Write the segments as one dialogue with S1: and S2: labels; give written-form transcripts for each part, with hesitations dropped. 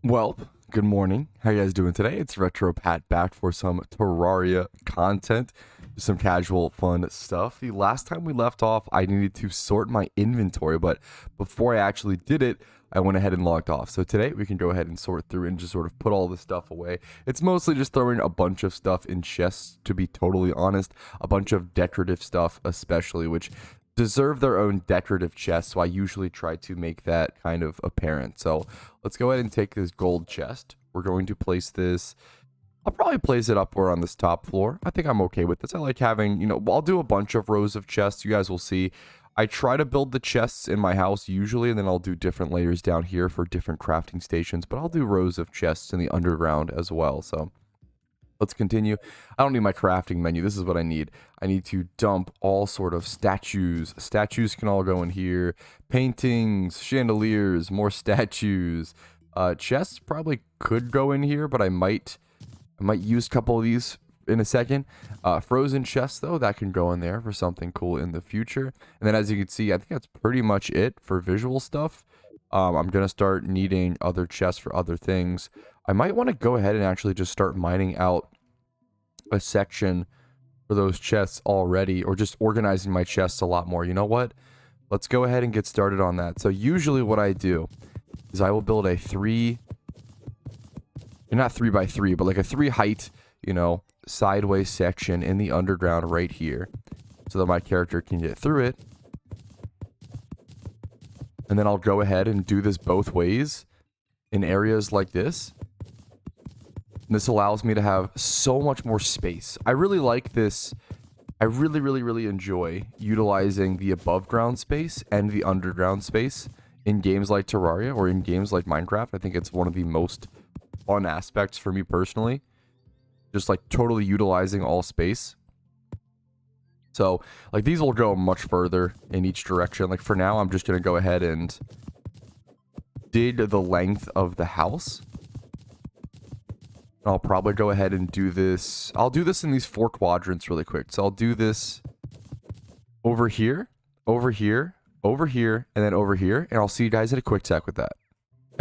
S1: Well, good morning. How you guys doing today? It's Retro Pat back for some Terraria content, some casual fun stuff. The last time we left off, I needed to sort my inventory, but before I actually did it, I went ahead and logged off. So today we can go ahead and sort through and just sort of put all this stuff away. It's mostly just throwing a bunch of stuff in chests, to be totally honest, a bunch of decorative stuff especially, which deserve their own decorative chest, so I usually try to make that kind of apparent. So let's go ahead and take this gold chest. We're going to place this, I'll probably place it up or on this top floor. I think I'm okay with this. I like having, I'll do a bunch of rows of chests. You guys will see. I try to build the chests in my house usually, and then I'll do different layers down here for different crafting stations, but I'll do rows of chests in the underground as well. So let's continue. I don't need my crafting menu. This is what I need. I need to dump all sort of statues. Statues can all go in here. Paintings, chandeliers, more statues. Chests probably could go in here, but I might use a couple of these in a second. Frozen chests, though, that can go in there for something cool in the future. And then as you can see, I think that's pretty much it for visual stuff. I'm going to start needing other chests for other things. I might want to go ahead and actually just start mining out a section for those chests already, or just organizing my chests a lot more. You know what? Let's go ahead and get started on that. So usually what I do is I will build a not 3x3, but like a 3 height, sideways section in the underground right here, so that my character can get through it. And then I'll go ahead and do this both ways in areas like this. And this allows me to have so much more space. I really like this. I really enjoy utilizing the above ground space and the underground space in games like Terraria or in games like Minecraft. I think it's one of the most fun aspects for me personally. Just like totally utilizing all space. So like these will go much further in each direction. Like for now, I'm just going to go ahead and dig the length of the house. I'll probably go ahead and do this. I'll do this in these 4 quadrants really quick. So I'll do this over here, over here, over here, and then over here. And I'll see you guys in a quick sec with that.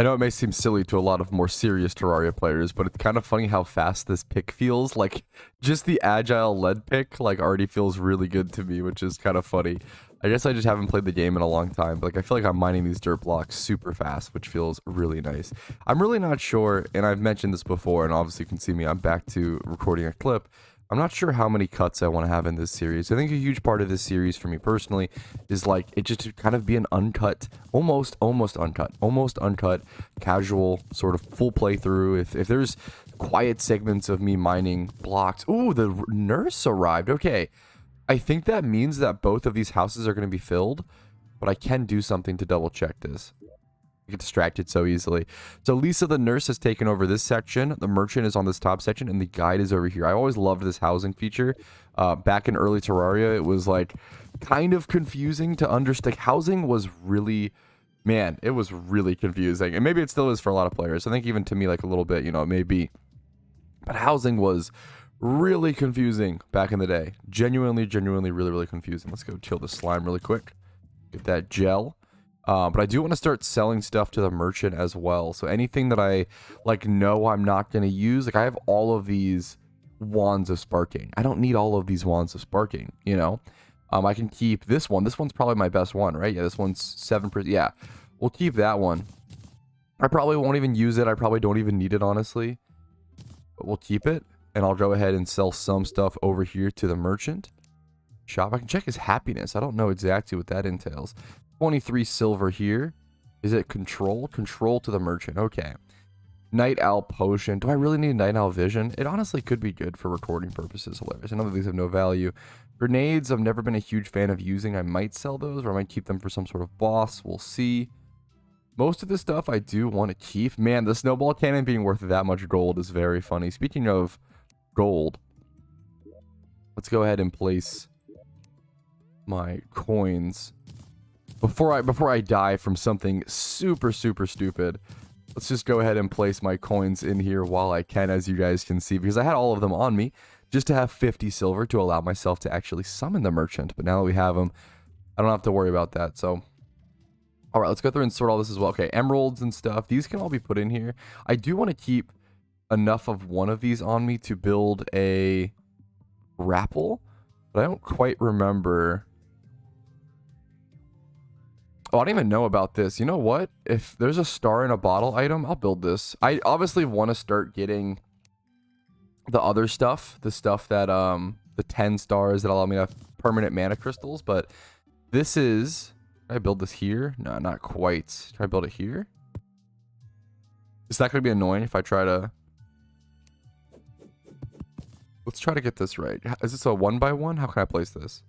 S1: I know it may seem silly to a lot of more serious Terraria players, but it's kind of funny how fast this pick feels. Like, just the agile lead pick, like, already feels really good to me, which is kind of funny. I guess I just haven't played the game in a long time, but like, I feel like I'm mining these dirt blocks super fast, which feels really nice. I'm really not sure, and I've mentioned this before, and obviously you can see me, I'm back to recording a clip. I'm not sure how many cuts I want to have in this series. I think a huge part of this series for me personally is like it just to kind of be an uncut, almost uncut, casual sort of full playthrough. If there's quiet segments of me mining blocks. Ooh, the nurse arrived. Okay. I think that means that both of these houses are going to be filled, but I can do something to double check this. Get distracted so easily. So Lisa the nurse has taken over this section. The merchant is on this top section, and the guide is over here. I always loved this housing feature. Back in early Terraria, it was like kind of confusing to understand. Housing was really, man, it was really confusing, and maybe it still is for a lot of players. I think even to me, like a little bit, it may be. But housing was really confusing back in the day. Genuinely, really confusing. Let's go kill the slime really quick. Get that gel. But I do want to start selling stuff to the merchant as well. So anything that I know I'm not going to use, like I have all of these wands of sparking. I don't need all of these wands of sparking, I can keep this one. This one's probably my best one, right? Yeah, this one's 7%. Yeah, we'll keep that one. I probably won't even use it. I probably don't even need it, honestly. But we'll keep it. And I'll go ahead and sell some stuff over here to the merchant. Shop. I can check his happiness. I don't know exactly what that entails. 23 silver here. Is it control? Control to the merchant. Okay. Night owl potion. Do I really need night owl vision? It honestly could be good for recording purposes. Hilarious. I know that these have no value. Grenades, I've never been a huge fan of using. I might sell those, or I might keep them for some sort of boss. We'll see. Most of this stuff I do want to keep. Man, the snowball cannon being worth that much gold is very funny. Speaking of gold, let's go ahead and place my coins before I die from something super stupid. Let's just go ahead and place my coins in here while I can, as you guys can see, because I had all of them on me just to have 50 silver to allow myself to actually summon the merchant. But now that we have them, I don't have to worry about that. So All right, let's go through and sort all this as well. Okay, emeralds and stuff. These can all be put in here. I do want to keep enough of one of these on me to build a grapple, but I don't quite remember. Oh, I don't even know about this. You know what? If there's a star in a bottle item, I'll build this. I obviously want to start getting the other stuff, the stuff that the 10 stars that allow me to have permanent mana crystals, but this is, can I build this here? No, not quite. Try to build it here. Is that going to be annoying if I try to... Let's try to get this right. Is this a 1x1? How can I place this?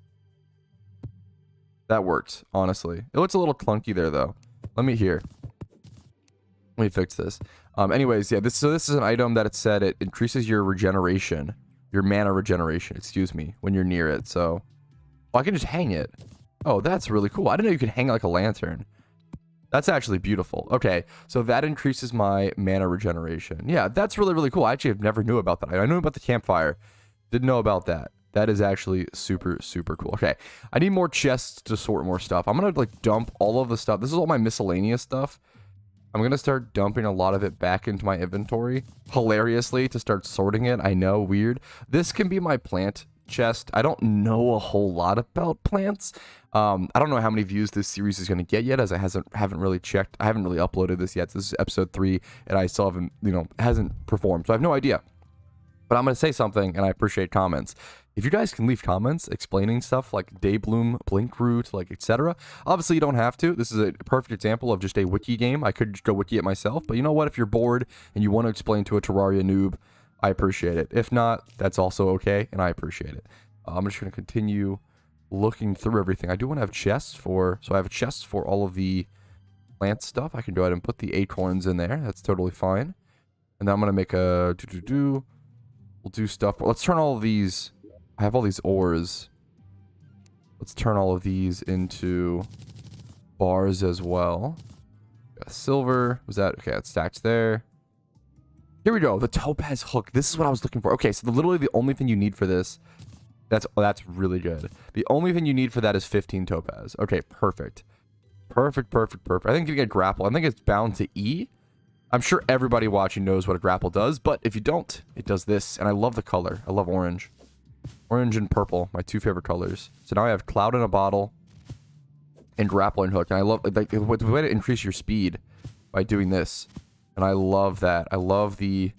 S1: That works, honestly. It looks a little clunky there, though. Let me fix this. Anyways, yeah, this is an item that it said it increases your regeneration, your mana regeneration, excuse me, when you're near it. So, I can just hang it. Oh, that's really cool. I didn't know you could hang it like a lantern. That's actually beautiful. Okay, so that increases my mana regeneration. Yeah, that's really, really cool. I actually have never knew about that. I knew about the campfire. Didn't know about that. That is actually super, super cool. Okay, I need more chests to sort more stuff. I'm going to, like, dump all of the stuff. This is all my miscellaneous stuff. I'm going to start dumping a lot of it back into my inventory. Hilariously, to start sorting it. I know, weird. This can be my plant chest. I don't know a whole lot about plants. I don't know how many views this series is going to get yet, as I haven't really checked. I haven't really uploaded this yet. This is episode 3, and I still haven't, hasn't performed. So I have no idea. But I'm going to say something, and I appreciate comments. If you guys can leave comments explaining stuff like Daybloom, Blinkroot, like etc. Obviously, you don't have to. This is a perfect example of just a wiki game. I could just go wiki it myself. But you know what? If you're bored and you want to explain to a Terraria noob, I appreciate it. If not, that's also okay, and I appreciate it. I'm just going to continue looking through everything. I do want to have chests for... So I have a chest for all of the plant stuff. I can go ahead and put the acorns in there. That's totally fine. And then I'm going to make a... We'll do stuff. Let's turn all of these... I have all these ores. Let's turn all of these into bars as well. Got silver. Was that... Okay, that's stacked there. Here we go. The topaz hook. This is what I was looking for. Okay, so literally the only thing you need for this... That's really good. The only thing you need for that is 15 topaz. Okay, perfect. Perfect. I think you get grapple. I think it's bound to E. I'm sure everybody watching knows what a grapple does, but if you don't, it does this. And I love the color. I love orange. Orange and purple, my two favorite colors. So now I have cloud in a bottle and grappling hook. And I love, like, the way to increase your speed by doing this. And I love that. I love the...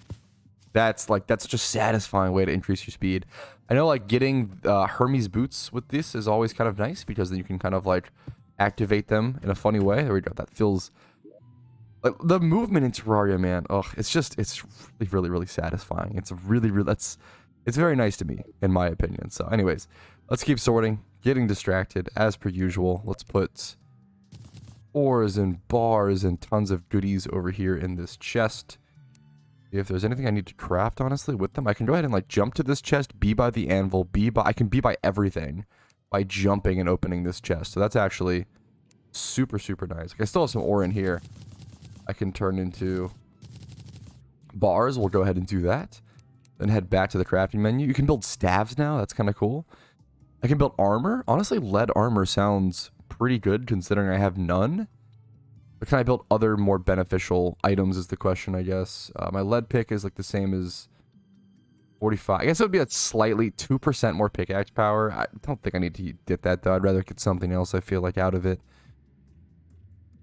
S1: That's such a satisfying way to increase your speed. I know, like, getting Hermes boots with this is always kind of nice, because then you can kind of, like, activate them in a funny way. There we go. That feels... Like, the movement in Terraria, man. Ugh, it's really, really satisfying. It's really, it's very nice to me, in my opinion. So, anyways, let's keep sorting. Getting distracted, as per usual. Let's put ores and bars and tons of goodies over here in this chest. If there's anything I need to craft, honestly, with them, I can go ahead and, like, jump to this chest, be by the anvil, I can be by everything by jumping and opening this chest. So that's actually super, super nice. Like, I still have some ore in here. I can turn into bars. We'll go ahead and do that. Then head back to the crafting menu. You can build staves now. That's kind of cool. I can build armor. Honestly, lead armor sounds pretty good considering I have none. But can I build other more beneficial items is the question, I guess. My lead pick is like the same as 45. I guess it would be a slightly 2% more pickaxe power. I don't think I need to get that, though. I'd rather get something else, I feel like, out of it.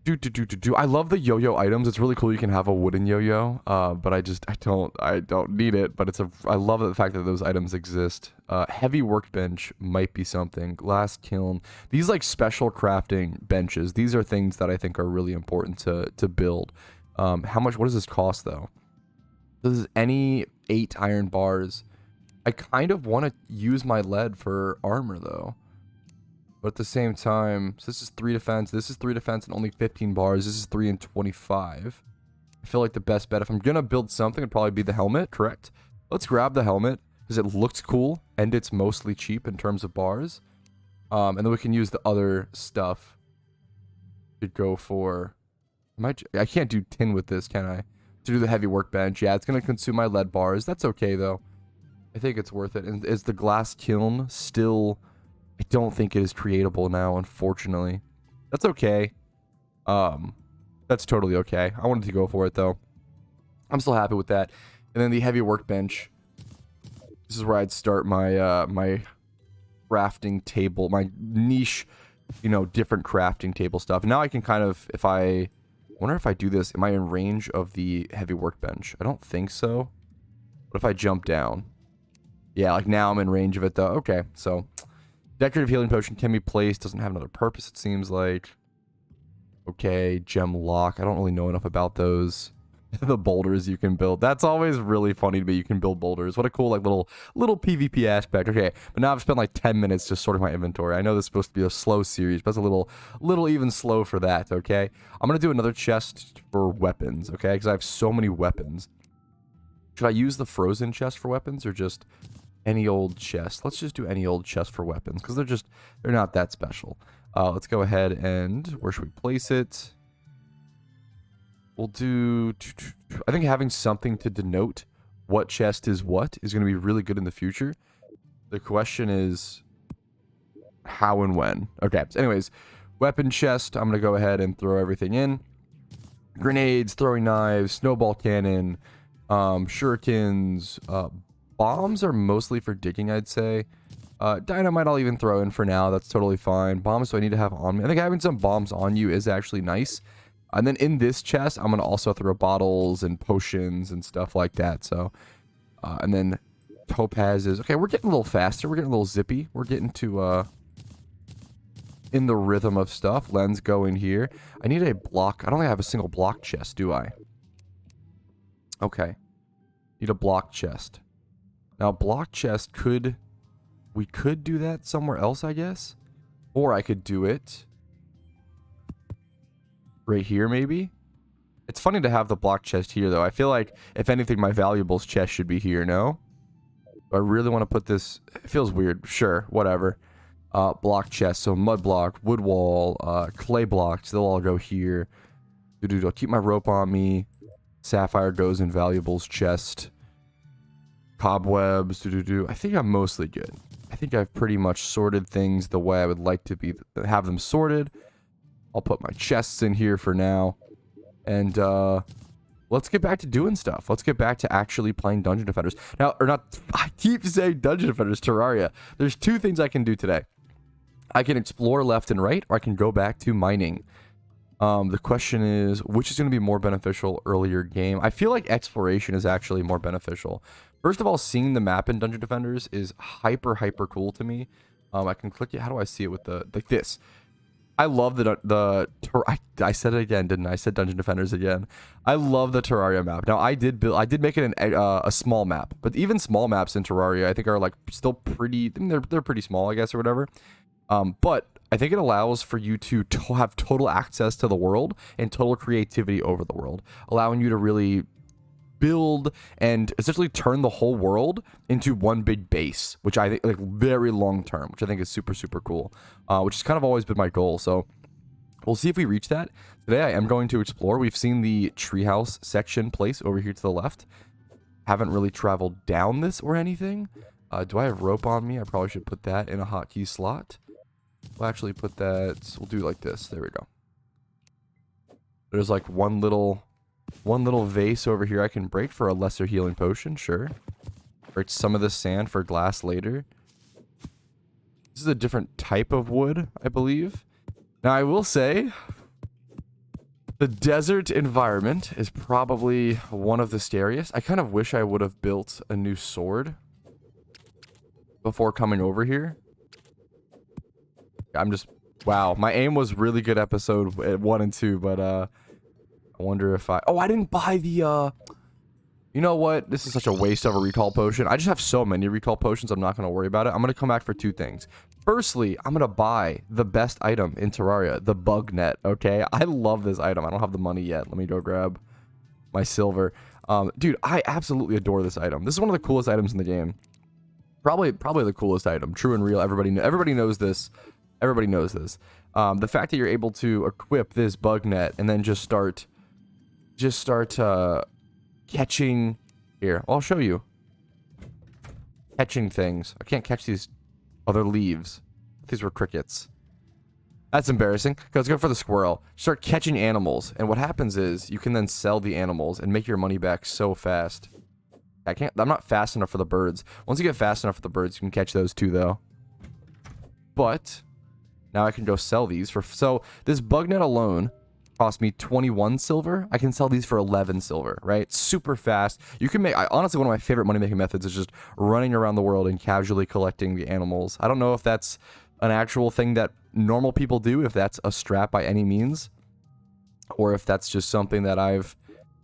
S1: I love the yo-yo items. It's really cool you can have a wooden yo-yo, but I don't need it. But I love the fact that those items exist. Heavy workbench might be something. Glass kiln. These, like, special crafting benches. These are things that I think are really important to build. What does this cost, though? This is any 8 iron bars. I kind of want to use my lead for armor, though. But at the same time, so this is 3 defense, this is 3 defense and only 15 bars, this is 3 and 25. I feel like the best bet, if I'm gonna build something, it'd probably be the helmet, correct? Let's grab the helmet, because it looks cool, and it's mostly cheap in terms of bars. And then we can use the other stuff to go for... I can't do tin with this, can I? To do the heavy workbench, yeah, it's gonna consume my lead bars. That's okay, though. I think it's worth it. And is the glass kiln still... I don't think it is creatable now, unfortunately. That's okay. That's totally okay. I wanted to go for it though. I'm still happy with that. And then the heavy workbench. This is where I'd start my my crafting table, my niche, you know, different crafting table stuff. Now I can kind of, if I wonder if I do this, am I in range of the heavy workbench? I don't think so. What if I jump down? Yeah, like now I'm in range of it though. Okay, so decorative healing potion can be placed. Doesn't have another purpose, it seems like. Okay, gem lock. I don't really know enough about those. The boulders you can build. That's always really funny to me. You can build boulders. What a cool, like, little PvP aspect. Okay, but now I've spent like 10 minutes just sorting my inventory. I know this is supposed to be a slow series, but it's a little even slow for that, okay? I'm gonna do another chest for weapons, okay? Because I have so many weapons. Should I use the frozen chest for weapons or just any old chest? Let's just do any old chest for weapons because they're not that special. Let's go ahead and where should we place it? We'll do, I think having something to denote what chest is what is going to be really good in the future. The question is how and when. Okay, so anyways, weapon chest, I'm going to go ahead and throw everything in. Grenades, throwing knives, snowball cannon, shurikens, bombs are mostly for digging, I'd say. Dynamite I'll even throw in for now, that's totally fine. Bombs do I need to have on me? I think having some bombs on you is actually nice. And then in this chest, I'm going to also throw bottles and potions and stuff like that. So, and then topazes. Okay, we're getting a little faster. We're getting a little zippy. We're getting to, in the rhythm of stuff. Lens go in here. I need a block. I don't think I have a single block chest, do I? Okay. Need a block chest. Now, block chest we could do that somewhere else, I guess. Or I could do it right here, maybe? It's funny to have the block chest here, though. I feel like, if anything, my valuables chest should be here, no? I really want to put this... It feels weird. Sure, whatever. Block chest. So, mud block, wood wall, clay blocks. They'll all go here. I'll keep my rope on me. Sapphire goes in valuables chest. Cobwebs. I think I'm mostly good. I think I've pretty much sorted things the way I would like to have them sorted. I'll put my chests in here for now. And let's get back to doing stuff. Let's get back to actually playing Dungeon Defenders. Now, or not, I keep saying Dungeon Defenders, Terraria. There's two things I can do today. I can explore left and right, or I can go back to mining. The question is, which is going to be more beneficial earlier game? I feel like exploration is actually more beneficial. First of all, seeing the map in Dungeon Defenders is hyper cool to me. I can click it. How do I see it with the, like this? I love I said it again, didn't I? I said Dungeon Defenders again. I love the Terraria map. Now I did make it a small map, but even small maps in Terraria I think are like still pretty. I mean, they're pretty small, I guess, or whatever. But I think it allows for you to have total access to the world and total creativity over the world, allowing you to really build and essentially turn the whole world into one big base, which I think, like, very long term, which I think is super cool, which has kind of always been my goal. So we'll see if we reach that. Today I am going to explore. We've seen the treehouse section place over here to the left. Haven't really traveled down this or anything. Do I have rope on me? I probably should put that in a hotkey slot. We'll actually put that, we'll do like this. There we go. There's like one little vase over here I can break for a lesser healing potion, sure. Break some of the sand for glass later. This is a different type of wood, I believe. Now, I will say, the desert environment is probably one of the scariest. I kind of wish I would have built a new sword before coming over here. Wow, my aim was really good episode 1 and 2, but I wonder if I didn't buy the you know what, this is such a waste of a recall potion. I just have so many recall potions, I'm not going to worry about it. I'm going to come back for two things. Firstly, I'm going to buy the best item in Terraria, the bug net. Okay, I love this item. I don't have the money yet. Let me go grab my silver. Dude, I absolutely adore this item. This is one of the coolest items in the game. Probably the coolest item. True and real. Everybody knows this. Everybody knows this. The fact that you're able to equip this bug net and then just start catching. Here, I'll show you. Catching things. I can't catch these other leaves. These were crickets. That's embarrassing. Okay, let's go for the squirrel. Start catching animals. And what happens is you can then sell the animals and make your money back so fast. I'm not fast enough for the birds. Once you get fast enough for the birds, you can catch those too, though. But now I can go sell these for... So this bug net alone cost me 21 silver. I can sell these for 11 silver, right? Super fast. You can make... honestly, one of my favorite money-making methods is just running around the world and casually collecting the animals. I don't know if that's an actual thing that normal people do, if that's a strat by any means, or if that's just something that I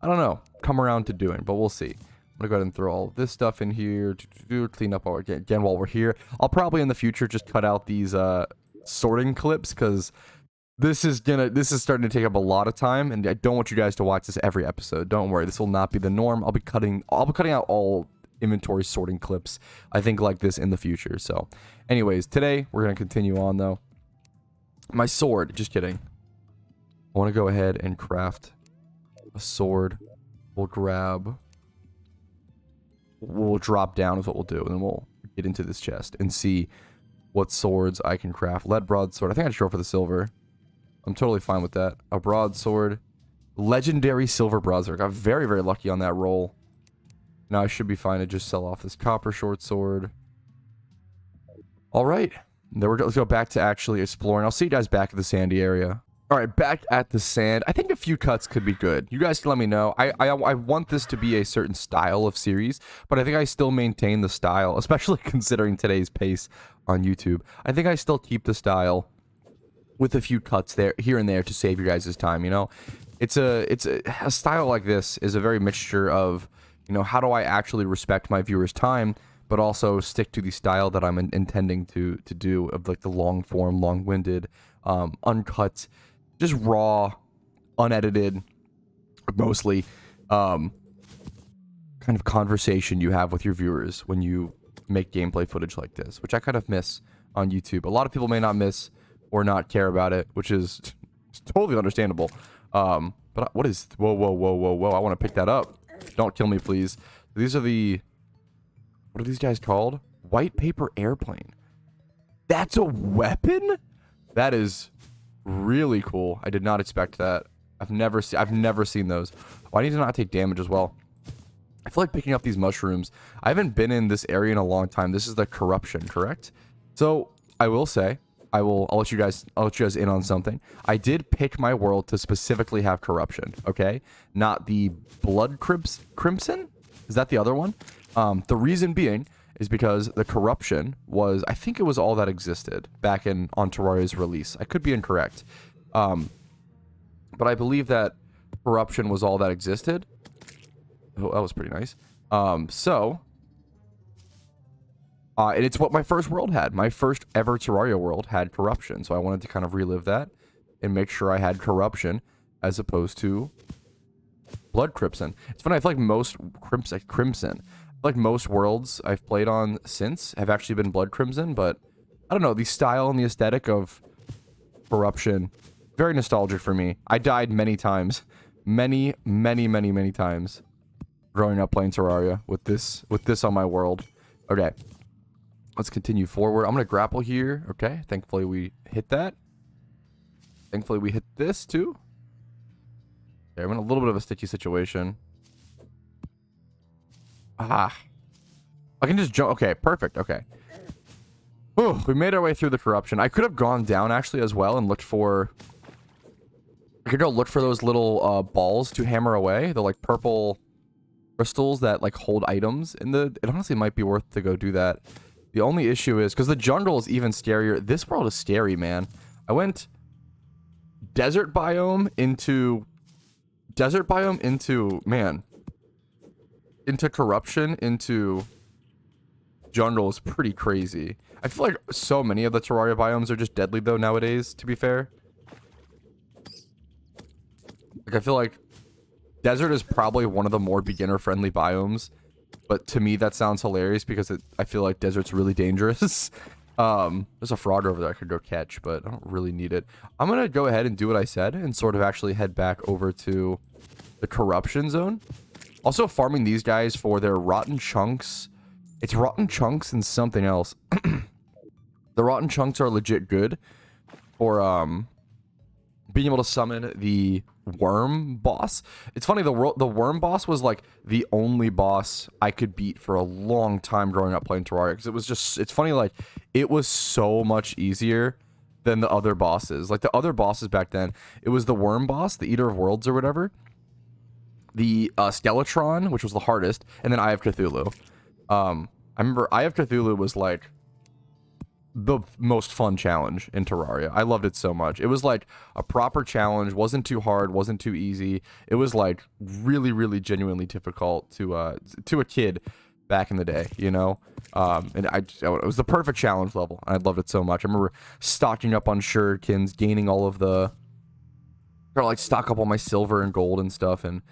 S1: don't know, come around to doing, but we'll see. I'm gonna go ahead and throw all this stuff in here to clean up again while we're here. I'll probably in the future just cut out these sorting clips, because this is starting to take up a lot of time, and I don't want you guys to watch this every episode. Don't worry, this will not be the norm. I'll be cutting out all inventory sorting clips, I think, like this in the future. So anyways, today we're gonna continue on though. My sword, just kidding. I want to go ahead and craft a sword. We'll drop down is what we'll do, and then we'll get into this chest and see what swords I can craft. Lead broadsword. I think I should go for the silver. I'm totally fine with that. A broadsword. Legendary silver broadsword. Got very, very lucky on that roll. Now I should be fine to just sell off this copper short sword. All right. There we go. Let's go back to actually exploring. I'll see you guys back at the sandy area. All right, back at the sand. I think a few cuts could be good. You guys can let me know. I want this to be a certain style of series, but I think I still maintain the style, especially considering today's pace on YouTube. I think I still keep the style with a few cuts there, here and there, to save you guys' time. You know, it's a style like this is a very mixture of, you know, how do I actually respect my viewers' time, but also stick to the style that I'm intending to do, of like the long form, long-winded, uncut, just raw, unedited, mostly, kind of conversation you have with your viewers when you make gameplay footage like this, which I kind of miss on YouTube. A lot of people may not miss or not care about it, which is totally understandable. But what is... Whoa, whoa, whoa, whoa, whoa. I want to pick that up. Don't kill me, please. These are the... What are these guys called? White paper airplane. That's a weapon? That is really cool. I did not expect that. I've never seen those. Oh, I need to not take damage as well. I feel like picking up these mushrooms. I haven't been in this area in a long time. This is the corruption, correct? So I will say, I'll let you guys in on something. I did pick my world to specifically have corruption, okay? Not the blood crimson? Is that the other one? The reason being is because the corruption was, I think it was all that existed back on Terraria's release. I could be incorrect. But I believe that corruption was all that existed. Oh, that was pretty nice. And it's what my first world had. My first ever Terraria world had corruption. So I wanted to kind of relive that and make sure I had corruption as opposed to blood crimson. It's funny, I feel like most crimson. Like most worlds I've played on since have actually been blood crimson, but I don't know, the style and the aesthetic of corruption, very nostalgic for me. I died many times, many times growing up playing Terraria with this on my world. Okay, let's continue forward. I'm gonna grapple here. Okay, thankfully we hit that. Thankfully we hit this too. Okay, I'm in a little bit of a sticky situation. Ah, I can just jump. Okay, perfect. Okay. Oh, we made our way through the corruption. I could have gone down actually as well and looked for... I could go look for those little balls to hammer away. The like purple crystals that like hold items in the... It honestly might be worth to go do that. The only issue is, because the jungle is even scarier. This world is scary, man. I went desert biome into... Man... into corruption, into jungle is pretty crazy. I feel like so many of the Terraria biomes are just deadly though nowadays, to be fair. Like I feel like desert is probably one of the more beginner friendly biomes, but to me that sounds hilarious because I feel like desert's really dangerous. There's a frog over there I could go catch, but I don't really need it. I'm gonna go ahead and do what I said and sort of actually head back over to the corruption zone. Also farming these guys for their rotten chunks. It's rotten chunks and something else. The rotten chunks are legit good. for being able to summon the worm boss. It's funny, the worm boss was like the only boss I could beat for a long time growing up playing Terraria, because it was just, it's funny, like it was so much easier than the other bosses. Like the other bosses back then, it was the worm boss, the Eater of Worlds or whatever, the Skeletron, which was the hardest, and then Eye of Cthulhu. I remember Eye of Cthulhu was like the most fun challenge in Terraria. I loved it so much. It was like a proper challenge, wasn't too hard, wasn't too easy. It was like really, really genuinely difficult to a kid back in the day, you know? And it was the perfect challenge level. I loved it so much. I remember stocking up on shurikens, gaining all of the, or like stock up on my silver and gold and stuff, and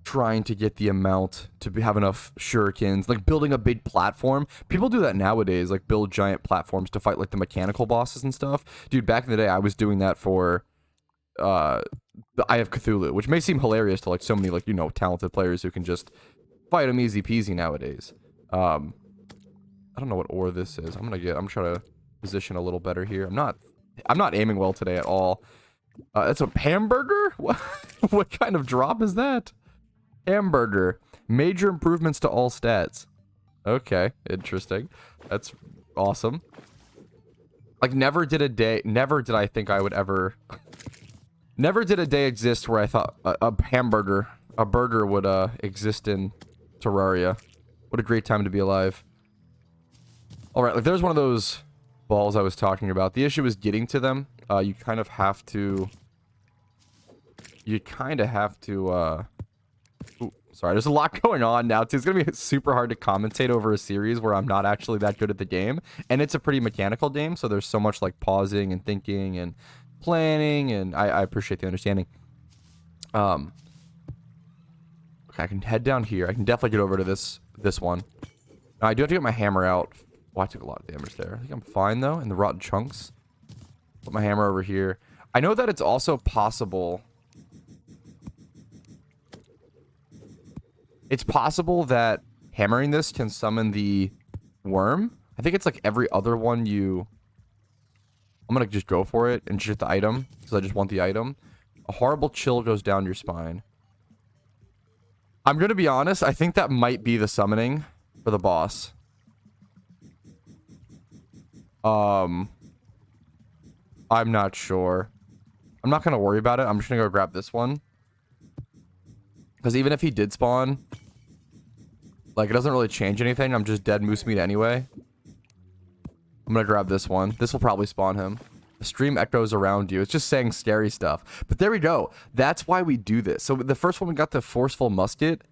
S1: trying to get the amount to have enough shurikens, like building a big platform. People do that nowadays, like build giant platforms to fight like the mechanical bosses and stuff. Dude, back in the day, I was doing that for the Eye of Cthulhu, which may seem hilarious to like so many like, you know, talented players who can just fight them easy peasy nowadays. I don't know what ore this is. I'm trying to position a little better here. I'm not aiming well today at all. That's a hamburger? What kind of drop is that? Hamburger. Major improvements to all stats. Okay, interesting. That's awesome. Like, never did I think I would ever... never did a day exist where I thought a burger would exist in Terraria. What a great time to be alive. Alright, like, there's one of those balls I was talking about. The issue is getting to them. You kind of have to... Ooh, sorry, there's a lot going on now, too. It's going to be super hard to commentate over a series where I'm not actually that good at the game. And it's a pretty mechanical game, so there's so much, like, pausing and thinking and planning, and I appreciate the understanding. Okay, I can head down here. I can definitely get over to this one. Now, I do have to get my hammer out. Oh, I took a lot of damage there. I think I'm fine, though, in the rotten chunks. Put my hammer over here. I know that it's also possible... It's possible that hammering this can summon the worm. I think it's like every other one you... I'm going to just go for it and just get the item, because I just want the item. A horrible chill goes down your spine. I'm going to be honest, I think that might be the summoning for the boss. I'm not sure. I'm not going to worry about it. I'm just going to go grab this one. Because even if he did spawn, like, it doesn't really change anything. I'm just dead moose meat anyway. I'm going to grab this one. This will probably spawn him. The stream echoes around you. It's just saying scary stuff. But there we go. That's why we do this. So the first one, we got the forceful musket.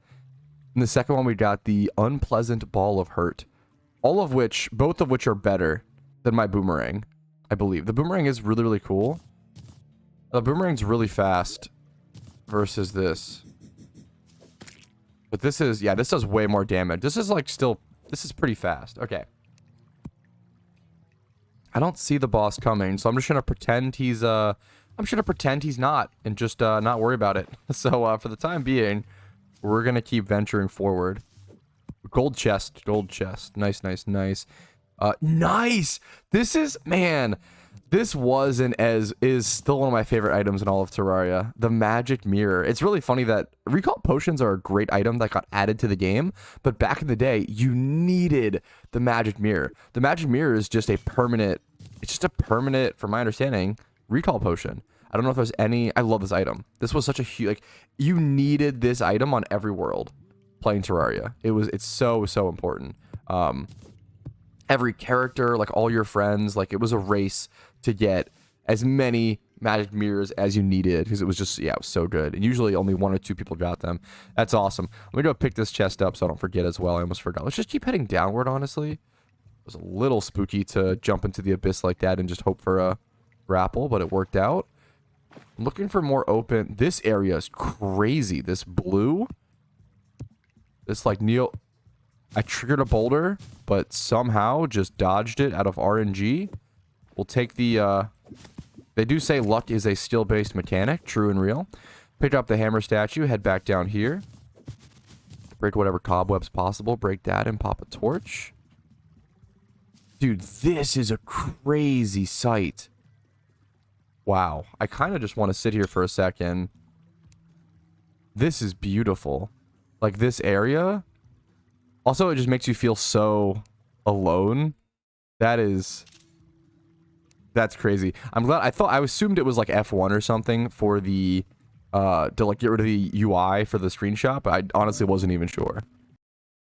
S1: And the second one, we got the unpleasant ball of hurt. Both of which are better than my boomerang, I believe. The boomerang is really, really cool. The boomerang's really fast versus this. But this is, yeah, this does way more damage. This is like this is pretty fast. Okay. I don't see the boss coming, so I'm just gonna pretend he's not, and just not worry about it. So for the time being, we're gonna keep venturing forward. Gold chest. Nice. Nice! This was and is still one of my favorite items in all of Terraria. The magic mirror. It's really funny that recall potions are a great item that got added to the game, but back in the day, you needed the magic mirror. The magic mirror is just a permanent, from my understanding, recall potion. I don't know if there's any, I love this item. This was such a huge, like, you needed this item on every world playing Terraria. It's so important. Every character, like all your friends, like it was a race to get as many magic mirrors as you needed, because it was just, yeah, it was so good. And usually only 1 or 2 people got them. That's awesome. Let me go pick this chest up so I don't forget as well. I almost forgot. Let's just keep heading downward, honestly. It was a little spooky to jump into the abyss like that and just hope for a grapple, but it worked out. I'm looking for more open. This area is crazy. This blue. This like I triggered a boulder, but somehow just dodged it out of RNG. We'll take the, they do say luck is a skill-based mechanic, true and real. Pick up the hammer statue, head back down here. Break whatever cobwebs possible, break that and pop a torch. Dude, this is a crazy sight. Wow. I kind of just want to sit here for a second. This is beautiful. Like this area. Also, it just makes you feel so alone. That's crazy. I'm glad. I assumed it was like F1 or something for the to like get rid of the UI for the screenshot, but I honestly wasn't even sure.